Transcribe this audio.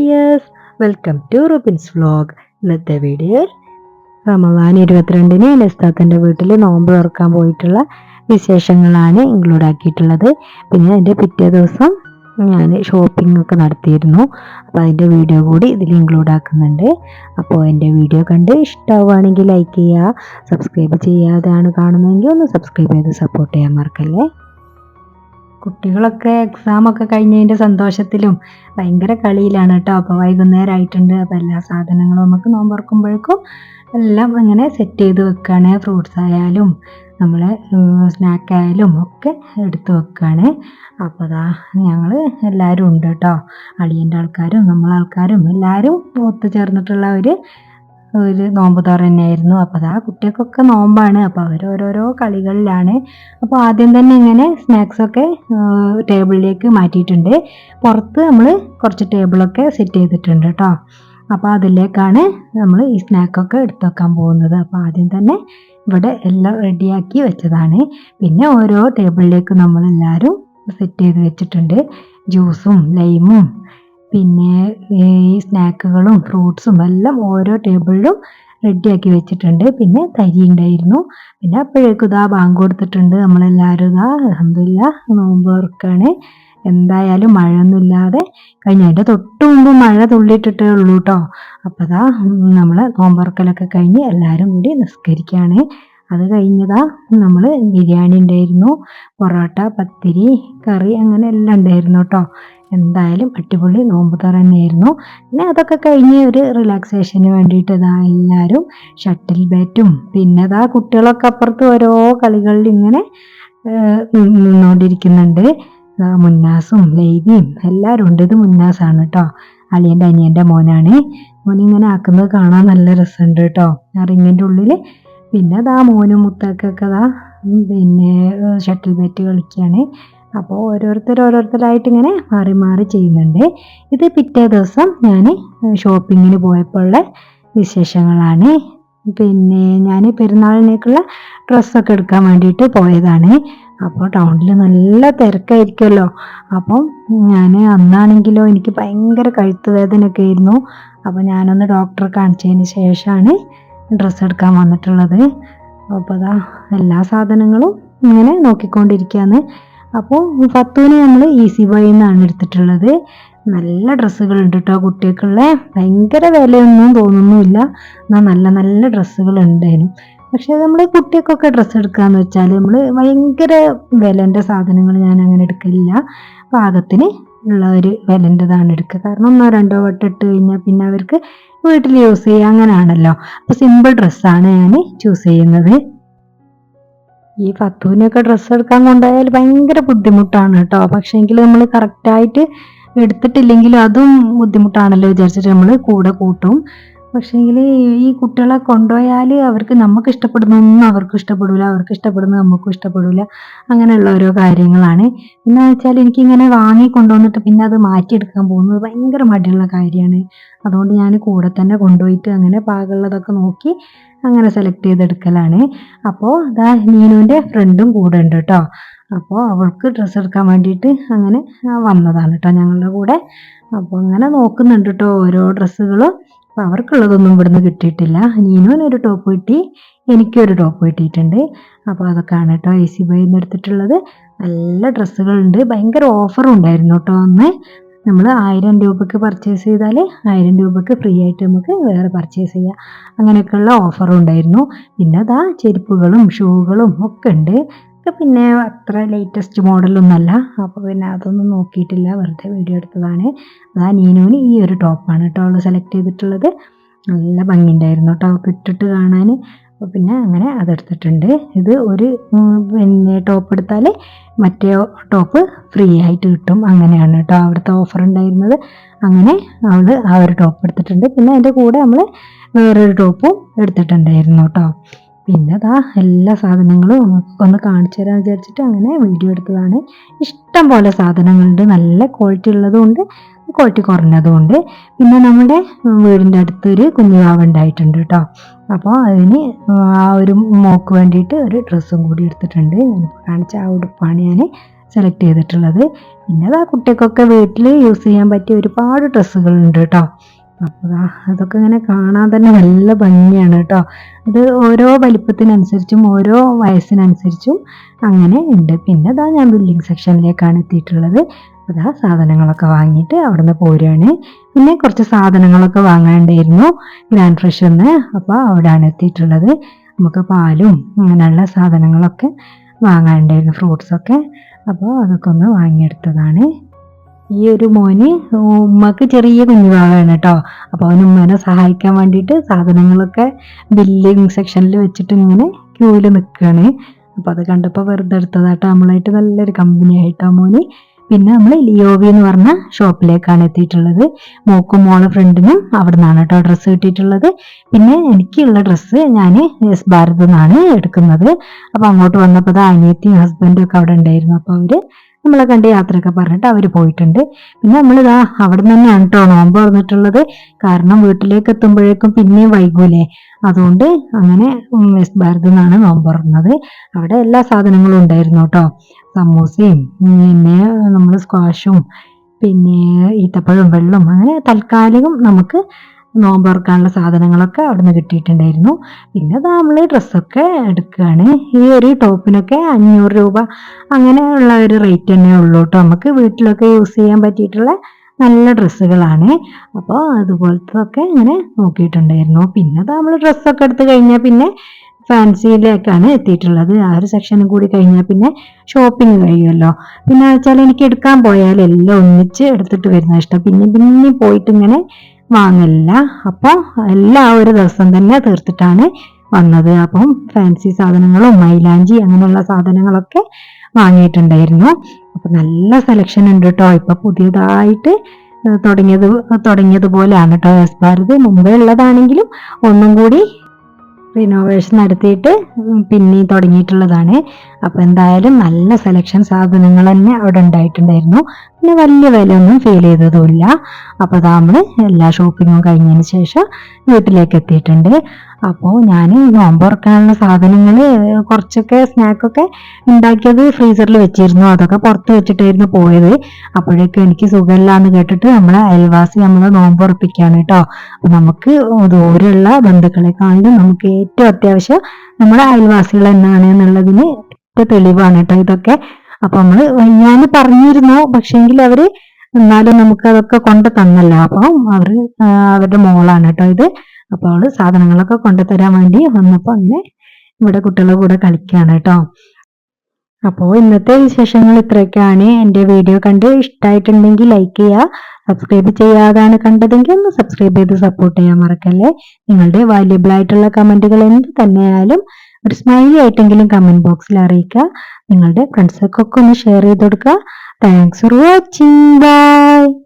Dears, welcome to Rubin's vlog. ഇന്നത്തെ വീഡിയോയിൽ റമദാൻ 22-ന് നെസ്താത്തൻ്റെ വീട്ടിൽ നോമ്പ് തുറക്കാൻ പോയിട്ടുള്ള വിശേഷങ്ങളാണ് ഇൻക്ലൂഡ് ആക്കിയിട്ടുള്ളത്. പിന്നെ അതിൻ്റെ പിറ്റേ ദിവസം ഞാൻ ഷോപ്പിംഗ് ഒക്കെ നടത്തിയിരുന്നു. അപ്പോൾ അതിൻ്റെ വീഡിയോ കൂടി ഇതിൽ ഇൻക്ലൂഡ് ആക്കുന്നുണ്ട്. അപ്പോൾ എൻ്റെ വീഡിയോ കണ്ട് ഇഷ്ടമാവുകയാണെങ്കിൽ ലൈക്ക് ചെയ്യുക, സബ്സ്ക്രൈബ് ചെയ്യാതെയാണ് കാണുന്നതെങ്കിൽ ഒന്ന് സബ്സ്ക്രൈബ് ചെയ്ത് സപ്പോർട്ട് ചെയ്യാൻ മറക്കല്ലേ. കുട്ടികളൊക്കെ എക്സാമൊക്കെ കഴിഞ്ഞതിൻ്റെ സന്തോഷത്തിലും ഭയങ്കര കളിയിലാണ് കേട്ടോ. അപ്പോൾ വൈകുന്നേരം ആയിട്ടുണ്ട്. അപ്പോൾ എല്ലാ സാധനങ്ങളും നമുക്ക് നോമ്പ് തുറക്കുമ്പോഴേക്കും എല്ലാം അങ്ങനെ സെറ്റ് ചെയ്ത് വെക്കുകയാണ്. ഫ്രൂട്ട്സ് ആയാലും നമ്മളെ സ്നാക്കായാലും ഒക്കെ എടുത്ത് വെക്കുകയാണ്. അപ്പോൾ അതാ ഞങ്ങൾ എല്ലാവരും ഉണ്ട് കേട്ടോ. അളിയൻ്റെ ആൾക്കാരും നമ്മളാൾക്കാരും എല്ലാവരും ഒത്തുചേർന്നിട്ടുള്ള ഒരു നോമ്പ് തുറ തന്നെയായിരുന്നു. അപ്പോൾ അതാ കുട്ടികൾക്കൊക്കെ നോമ്പാണ്. അപ്പോൾ അവർ ഓരോരോ കളികളിലാണ്. അപ്പോൾ ആദ്യം തന്നെ ഇങ്ങനെ സ്നാക്സൊക്കെ ടേബിളിലേക്ക് മാറ്റിയിട്ടുണ്ട്. പുറത്ത് നമ്മൾ കുറച്ച് ടേബിളൊക്കെ സെറ്റ് ചെയ്തിട്ടുണ്ട് കേട്ടോ. അപ്പോൾ അതിലേക്കാണ് നമ്മൾ ഈ സ്നാക്കൊക്കെ എടുത്തു വെക്കാൻ പോകുന്നത്. അപ്പോൾ ആദ്യം തന്നെ ഇവിടെ എല്ലാം റെഡിയാക്കി വെച്ചതാണ്. പിന്നെ ഓരോ ടേബിളിലേക്ക് നമ്മളെല്ലാവരും സെറ്റ് ചെയ്ത് വെച്ചിട്ടുണ്ട്. ജ്യൂസും ലൈമും പിന്നെ ഈ സ്നാക്കുകളും ഫ്രൂട്ട്സും എല്ലാം ഓരോ ടേബിളിലും റെഡിയാക്കി വെച്ചിട്ടുണ്ട്. പിന്നെ തരി ഉണ്ടായിരുന്നു. പിന്നെ അപ്പോഴേക്കും ഇതാ ബാങ്ക് കൊടുത്തിട്ടുണ്ട്. നമ്മളെല്ലാവരും ഇതാ അൽഹംദുലില്ലാഹ് നോമ്പ് തുറക്കാണ്. എന്തായാലും മഴയൊന്നുമില്ലാതെ കഴിഞ്ഞ അതിൻ്റെ തൊട്ട് മുമ്പ് മഴ തുള്ളിയിട്ടിട്ടേ ഉള്ളൂ കേട്ടോ. അപ്പോൾ ഇതാ നമ്മൾ നോമ്പ് തുറക്കലൊക്കെ കഴിഞ്ഞ് എല്ലാവരും കൂടി നിസ്കരിക്കുകയാണ്. അത് കഴിഞ്ഞതാ നമ്മൾ ബിരിയാണി ഉണ്ടായിരുന്നു, പൊറോട്ട, പത്തിരി, കറി അങ്ങനെ എല്ലാം ഉണ്ടായിരുന്നു കേട്ടോ. എന്തായാലും അടിപൊളി നോമ്പ് തുറ തന്നെയായിരുന്നു. പിന്നെ അതൊക്കെ കഴിഞ്ഞ് ഒരു റിലാക്സേഷന് വേണ്ടിയിട്ട് ഇതാ എല്ലാവരും ഷട്ടിൽ ബാറ്റും പിന്നെ ഇതാ കുട്ടികളൊക്കെ അപ്പുറത്ത് ഓരോ കളികളിൽ ഇങ്ങനെ നിന്നുകൊണ്ടിരിക്കുന്നുണ്ട്. മുന്നാസും ലൈവിയും എല്ലാവരും ഉണ്ട്. ഇത് മുന്നാസാണ് കേട്ടോ, അളിയൻ്റെ അനിയൻ്റെ മോനാണ്. മോനിങ്ങനെ ആക്കുന്നത് കാണാൻ നല്ല രസമുണ്ട് കേട്ടോ, ആ റിങ്ങിൻ്റെ ഉള്ളിൽ. പിന്നെ അതാ മോനും മുത്തൊക്കെ അതാ പിന്നെ ഷട്ടിൽ ബാറ്റ് കളിക്കുകയാണ്. അപ്പോൾ ഓരോരുത്തരായിട്ട് ഇങ്ങനെ മാറി മാറി ചെയ്യുന്നുണ്ട്. ഇത് പിറ്റേ ദിവസം ഞാൻ ഷോപ്പിങ്ങിന് പോയപ്പോഴുള്ള വിശേഷങ്ങളാണ്. പിന്നെ ഞാൻ പെരുന്നാളിനേക്കുള്ള ഡ്രസ്സൊക്കെ എടുക്കാൻ വേണ്ടിയിട്ട് പോയതാണ്. അപ്പോൾ ടൗണിൽ നല്ല തിരക്കായിരിക്കുമല്ലോ. അപ്പം ഞാൻ അന്നാണെങ്കിലോ എനിക്ക് ഭയങ്കര കഴുത്ത് വേദനയൊക്കെ ആയിരുന്നു. അപ്പോൾ ഞാനൊന്ന് ഡോക്ടറെ കാണിച്ചതിന് ശേഷമാണ് ഡ്രസ്സ് എടുക്കാൻ വന്നിട്ടുള്ളത്. അപ്പോൾ അതാ എല്ലാ സാധനങ്ങളും ഇങ്ങനെ നോക്കിക്കൊണ്ടിരിക്കുകയാണ്. അപ്പോൾ ഫത്തൂന് നമ്മൾ ഈസി ബോയിൽ നിന്നാണ് എടുത്തിട്ടുള്ളത്. നല്ല ഡ്രസ്സുകളുണ്ട് കേട്ടോ കുട്ടികൾക്കുള്ള. ഭയങ്കര വിലയൊന്നും തോന്നുന്നുമില്ല, എന്നാൽ നല്ല നല്ല ഡ്രസ്സുകൾ ഉണ്ടായിരുന്നു. പക്ഷേ നമ്മൾ കുട്ടികൾക്കൊക്കെ ഡ്രസ്സ് എടുക്കാന്ന് വെച്ചാൽ നമ്മൾ ഭയങ്കര വിലൻ്റെ സാധനങ്ങൾ ഞാൻ അങ്ങനെ എടുക്കില്ല. പാകത്തിന് ഉള്ള ഒരു വിലൻ്റെതാണ് എടുക്കുക. കാരണം 1-2 വട്ടം ഇട്ട് കഴിഞ്ഞാൽ പിന്നെ അവർക്ക് വീട്ടിൽ യൂസ് ചെയ്യുക അങ്ങനെയാണല്ലോ. അപ്പോൾ സിമ്പിൾ ഡ്രസ്സാണ് ഞാൻ ചൂസ് ചെയ്യുന്നത്. ഈ ഫത്തൂനൊക്കെ ഡ്രസ്സ് എടുക്കാൻ കൊണ്ടുപോയാൽ ഭയങ്കര ബുദ്ധിമുട്ടാണ് കേട്ടോ. പക്ഷേങ്കിൽ നമ്മൾ കറക്റ്റായിട്ട് എടുത്തിട്ടില്ലെങ്കിൽ അതും ബുദ്ധിമുട്ടാണല്ലോ വിചാരിച്ചിട്ട് നമ്മൾ കൂടെ കൂട്ടും. പക്ഷേങ്കിൽ ഈ കുട്ടികളെ കൊണ്ടുപോയാൽ അവർക്ക് നമുക്ക് ഇഷ്ടപ്പെടുന്നൊന്നും അവർക്ക് ഇഷ്ടപ്പെടില്ല, അവർക്ക് ഇഷ്ടപ്പെടുന്നത് നമുക്കും ഇഷ്ടപ്പെടില്ല. അങ്ങനെയുള്ള ഓരോ കാര്യങ്ങളാണ്. എന്താണെന്ന് വെച്ചാൽ എനിക്കിങ്ങനെ വാങ്ങി കൊണ്ടുവന്നിട്ട് പിന്നെ അത് മാറ്റിയെടുക്കാൻ പോകുന്നത് ഭയങ്കര മടിയുള്ള കാര്യമാണ്. അതുകൊണ്ട് ഞാൻ കൂടെ തന്നെ കൊണ്ടുപോയിട്ട് അങ്ങനെ പാകമുള്ളതൊക്കെ നോക്കി അങ്ങനെ സെലക്ട് ചെയ്തെടുക്കലാണ്. അപ്പോൾ ഇതാ നീനുവിൻ്റെ ഫ്രണ്ടും കൂടെ ഉണ്ട് കേട്ടോ. അപ്പോൾ അവൾക്ക് ഡ്രസ്സ് എടുക്കാൻ വേണ്ടിയിട്ട് അങ്ങനെ വന്നതാണ് കേട്ടോ ഞങ്ങളുടെ കൂടെ. അപ്പോൾ അങ്ങനെ നോക്കുന്നുണ്ട് കേട്ടോ ഓരോ ഡ്രസ്സുകളും. അപ്പോൾ അവർക്കുള്ളതൊന്നും ഇവിടുന്ന് കിട്ടിയിട്ടില്ല. നീനുവിനൊരു ടോപ്പ് കിട്ടി, എനിക്കൊരു ടോപ്പ് കിട്ടിയിട്ടുണ്ട്. അപ്പോൾ അതൊക്കെയാണ് കേട്ടോ ഈസി ബോയിൽ നിന്ന് എടുത്തിട്ടുള്ളത്. നല്ല ഡ്രസ്സുകളുണ്ട്. ഭയങ്കര ഓഫറും ഉണ്ടായിരുന്നു കേട്ടോ. അന്ന് നമ്മൾ 1000 രൂപയ്ക്ക് പർച്ചേസ് ചെയ്താൽ 1000 രൂപയ്ക്ക് ഫ്രീ ആയിട്ട് നമുക്ക് വേറെ പർച്ചേസ് ചെയ്യാം. അങ്ങനെയൊക്കെയുള്ള ഓഫറും ഉണ്ടായിരുന്നു. പിന്നെ അതാ ചെരുപ്പുകളും ഷൂകളും ഒക്കെ ഉണ്ട്. പിന്നെ അത്ര ലേറ്റസ്റ്റ് മോഡലൊന്നുമല്ല. അപ്പോൾ പിന്നെ അതൊന്നും നോക്കിയിട്ടില്ല, വെറുതെ വീഡിയോ എടുത്തതാണ്. അതാ നീനുവിന് ഈ ഒരു ടോപ്പാണ് കേട്ടോ അവൾ സെലക്ട് ചെയ്തിട്ടുള്ളത്. നല്ല ഭംഗിയുണ്ടായിരുന്നു കേട്ടോ അവൾക്ക് ഇട്ടിട്ട് കാണാൻ. അപ്പോൾ പിന്നെ അങ്ങനെ അതെടുത്തിട്ടുണ്ട്. ഇത് ഒരു പിന്നെ ടോപ്പ് എടുത്താൽ മറ്റേ ടോപ്പ് ഫ്രീ ആയിട്ട് കിട്ടും. അങ്ങനെയാണ് കേട്ടോ അവിടുത്തെ ഓഫർ ഉണ്ടായിരുന്നത്. അങ്ങനെ അവൾ ആ ഒരു ടോപ്പ് എടുത്തിട്ടുണ്ട്. പിന്നെ അതിൻ്റെ കൂടെ നമ്മൾ വേറൊരു ടോപ്പും എടുത്തിട്ടുണ്ടായിരുന്നു കേട്ടോ. പിന്നെ അതാ എല്ലാ സാധനങ്ങളും ഒന്ന് കാണിച്ചു തരാൻ വിചാരിച്ചിട്ട് അങ്ങനെ വീഡിയോ എടുത്തതാണ്. ഇഷ്ടം പോലെ സാധനങ്ങളുണ്ട്. നല്ല ക്വാളിറ്റി ഉള്ളതുകൊണ്ട് ക്വാളിറ്റി കുറഞ്ഞതുകൊണ്ട്. പിന്നെ നമ്മുടെ വീടിൻ്റെ അടുത്തൊരു കുഞ്ഞുവാവ ഉണ്ടായിട്ടുണ്ട് കേട്ടോ. അപ്പോൾ അതിന് ആ ഒരു മോക്ക് വേണ്ടിയിട്ട് ഒരു ഡ്രസ്സും കൂടി എടുത്തിട്ടുണ്ട്. കാണിച്ച ആ ഉടുപ്പാണ് ഞാൻ സെലക്ട് ചെയ്തിട്ടുള്ളത്. പിന്നെ അതാ കുട്ടികൾക്കൊക്കെ വീട്ടിൽ യൂസ് ചെയ്യാൻ പറ്റിയ ഒരുപാട് ഡ്രസ്സുകളുണ്ട് കേട്ടോ. അപ്പോൾ അതൊക്കെ ഇങ്ങനെ കാണാൻ തന്നെ നല്ല ഭംഗിയാണ് കേട്ടോ. അത് ഓരോ വലിപ്പത്തിനനുസരിച്ചും ഓരോ വയസ്സിനനുസരിച്ചും അങ്ങനെ ഉണ്ട്. പിന്നെ അതാ ഞാൻ ബില്ലിംഗ് സെക്ഷനിലേക്കാണ് എത്തിയിട്ടുള്ളത്. അതാ സാധനങ്ങളൊക്കെ വാങ്ങിയിട്ട് അവിടുന്ന് പോരുകയാണ്. പിന്നെ കുറച്ച് സാധനങ്ങളൊക്കെ വാങ്ങാണ്ടായിരുന്നു ഗ്രാൻഡ് ഫ്രഷന്ന്. അപ്പോൾ അവിടെയാണ് എത്തിയിട്ടുള്ളത്. നമുക്ക് പാലും അങ്ങനെയുള്ള സാധനങ്ങളൊക്കെ വാങ്ങാനുണ്ടായിരുന്നു, ഫ്രൂട്ട്സൊക്കെ. അപ്പോൾ അതൊക്കെ ഒന്ന് വാങ്ങിയെടുത്തതാണ്. ഈ ഒരു മോന് ഉമ്മക്ക് ചെറിയ കുഞ്ഞുവാവാണ് കേട്ടോ. അപ്പോൾ അവന് ഉമ്മനെ സഹായിക്കാൻ വേണ്ടിയിട്ട് സാധനങ്ങളൊക്കെ ബില്ലിംഗ് സെക്ഷനിൽ വെച്ചിട്ട് ഇങ്ങനെ ക്യൂവിൽ നിൽക്കുകയാണ്. അപ്പോൾ അത് കണ്ടപ്പോൾ വെറുതെ എടുത്തതാട്ടോ. നമ്മളായിട്ട് നല്ലൊരു കമ്പനി ആയിട്ടോ മോന്. പിന്നെ നമ്മൾ ലിയോവി എന്ന് പറഞ്ഞ ഷോപ്പിലേക്കാണ് എത്തിയിട്ടുള്ളത്. മോക്കും മോളെ ഫ്രണ്ടിനും അവിടെ നിന്നാണ് കേട്ടോ ഡ്രസ്സ് കിട്ടിയിട്ടുള്ളത്. പിന്നെ എനിക്കുള്ള ഡ്രസ്സ് ഞാൻ എസ് ഭാരത് നിന്നാണ് എടുക്കുന്നത്. അപ്പോൾ അങ്ങോട്ട് വന്നപ്പോൾ അനിയത്തിയും ഹസ്ബൻഡും ഒക്കെ അവിടെ ഉണ്ടായിരുന്നു. അപ്പോൾ അവർ നമ്മളെ കണ്ട് യാത്രയൊക്കെ പറഞ്ഞിട്ട് അവർ പോയിട്ടുണ്ട്. പിന്നെ നമ്മളിതാ അവിടെ നിന്ന് തന്നെയാണ് കേട്ടോ നോമ്പ് തുറന്നിട്ടുള്ളത്. കാരണം വീട്ടിലേക്ക് എത്തുമ്പോഴേക്കും പിന്നെയും വൈകൂലേ, അതുകൊണ്ട് അങ്ങനെ വെസ്റ്റ് ഭാരത് നിന്നാണ് നോമ്പ് തുറന്നത്. അവിടെ എല്ലാ സാധനങ്ങളും ഉണ്ടായിരുന്നു കേട്ടോ. സമൂസയും പിന്നെ നമ്മൾ സ്ക്വാഷും പിന്നെ ഈത്തപ്പഴവും വെള്ളം അങ്ങനെ തൽക്കാലികം നമുക്ക് നോമ്പ് തുറക്കാനുള്ള സാധനങ്ങളൊക്കെ അവിടുന്ന് കിട്ടിയിട്ടുണ്ടായിരുന്നു. പിന്നെ അത് നമ്മൾ ഡ്രസ്സൊക്കെ എടുക്കുകയാണ്. ഈ ഒരു ടോപ്പിനൊക്കെ 500 രൂപ അങ്ങനെയുള്ള ഒരു റേറ്റ് തന്നെ ഉള്ളൂ കേട്ടോ. നമുക്ക് വീട്ടിലൊക്കെ യൂസ് ചെയ്യാൻ പറ്റിയിട്ടുള്ള നല്ല ഡ്രസ്സുകളാണ്. അപ്പോൾ അതുപോലത്തെ ഇങ്ങനെ നോക്കിയിട്ടുണ്ടായിരുന്നു. പിന്നെ അത് നമ്മൾ ഡ്രസ്സൊക്കെ എടുത്ത് കഴിഞ്ഞാൽ പിന്നെ ഫാൻസിയിലേക്കാണ് എത്തിയിട്ടുള്ളത്. ആ ഒരു സെക്ഷനും കൂടി കഴിഞ്ഞാൽ പിന്നെ ഷോപ്പിംഗ് കഴിയുമല്ലോ. പിന്നെ വെച്ചാൽ എനിക്ക് എടുക്കാൻ പോയാൽ എല്ലാം ഒന്നിച്ച് എടുത്തിട്ട് വരുന്ന ഇഷ്ടം. പിന്നെ പോയിട്ട് ഇങ്ങനെ വാങ്ങില്ല. അപ്പോൾ എല്ലാം ഒരു ദിവസം തന്നെ തീർത്തിട്ടാണ് വന്നത്. അപ്പം ഫാൻസി സാധനങ്ങളും മൈലാഞ്ചി അങ്ങനെയുള്ള സാധനങ്ങളൊക്കെ വാങ്ങിയിട്ടുണ്ടായിരുന്നു. അപ്പൊ നല്ല സെലക്ഷൻ ഉണ്ട് കേട്ടോ. ഇപ്പൊ പുതിയതായിട്ട് തുടങ്ങിയതുപോലെയാണ് കേട്ടോ എസ് ഭാരത്. മുമ്പേ ഉള്ളതാണെങ്കിലും ഒന്നും കൂടി റിനോവേഷൻ നടത്തിയിട്ട് പിന്നെയും തുടങ്ങിയിട്ടുള്ളതാണ്. അപ്പൊ എന്തായാലും നല്ല സെലക്ഷൻ സാധനങ്ങൾ തന്നെ അവിടെ ഉണ്ടായിട്ടുണ്ടായിരുന്നു. പിന്നെ വലിയ വിലയൊന്നും ഫീൽ ചെയ്തതുമില്ല. അപ്പൊ നമ്മള് എല്ലാ ഷോപ്പിങ്ങും കഴിഞ്ഞതിന് ശേഷം വീട്ടിലേക്ക് എത്തിയിട്ടുണ്ട്. അപ്പോൾ ഞാൻ നോമ്പ് തുറക്കാനുള്ള സാധനങ്ങൾ കുറച്ചൊക്കെ സ്നാക്കൊക്കെ ഉണ്ടാക്കിയത് ഫ്രീസറിൽ വെച്ചിരുന്നു. അതൊക്കെ പുറത്ത് വെച്ചിട്ടായിരുന്നു പോയത്. അപ്പോഴേക്കും എനിക്ക് സുഖമില്ലാന്ന് കേട്ടിട്ട് നമ്മളെ അയൽവാസി നമ്മളെ നോമ്പ് ഉറപ്പിക്കുകയാണ് കേട്ടോ. അപ്പൊ നമുക്ക് ദൂരെയുള്ള ബന്ധുക്കളെക്കാളും നമുക്ക് ഏറ്റവും അത്യാവശ്യം നമ്മുടെ അയൽവാസികൾ എന്നാണ് എന്നുള്ളതിന് തെളിവാണ് കേട്ടോ ഇതൊക്കെ. അപ്പൊ നമ്മള് ഞാൻ പറഞ്ഞിരുന്നു, പക്ഷെങ്കിൽ അവര് എന്നാലും നമുക്ക് അതൊക്കെ കൊണ്ട് തന്നല്ലോ. അപ്പം അവരുടെ മോളാണ് കേട്ടോ ഇത്. അപ്പോൾ അവള് സാധനങ്ങളൊക്കെ കൊണ്ടുതരാൻ വേണ്ടി വന്നപ്പോ അങ്ങനെ ഇവിടെ കുട്ടികളുടെ കൂടെ കളിക്കുകയാണ് കേട്ടോ. അപ്പോൾ ഇന്നത്തെ വിശേഷങ്ങൾ ഇത്രയൊക്കെയാണ്. എൻ്റെ വീഡിയോ കണ്ട് ഇഷ്ടമായിട്ടുണ്ടെങ്കിൽ ലൈക്ക് ചെയ്യുക. സബ്സ്ക്രൈബ് ചെയ്യാതാണ് കണ്ടതെങ്കിൽ ഒന്ന് സബ്സ്ക്രൈബ് ചെയ്ത് സപ്പോർട്ട് ചെയ്യാൻ മറക്കല്ലേ. നിങ്ങളുടെ വാല്യുബിൾ ആയിട്ടുള്ള കമന്റുകൾ എന്ത് തന്നെയായാലും ഒരു സ്മൈലി ആയിട്ടെങ്കിലും കമന്റ് ബോക്സിൽ അറിയിക്കുക. നിങ്ങളുടെ ഫ്രണ്ട്സൊക്കെ ഒന്ന് ഷെയർ ചെയ്ത് കൊടുക്കുക. Thanks for watching. ബൈ.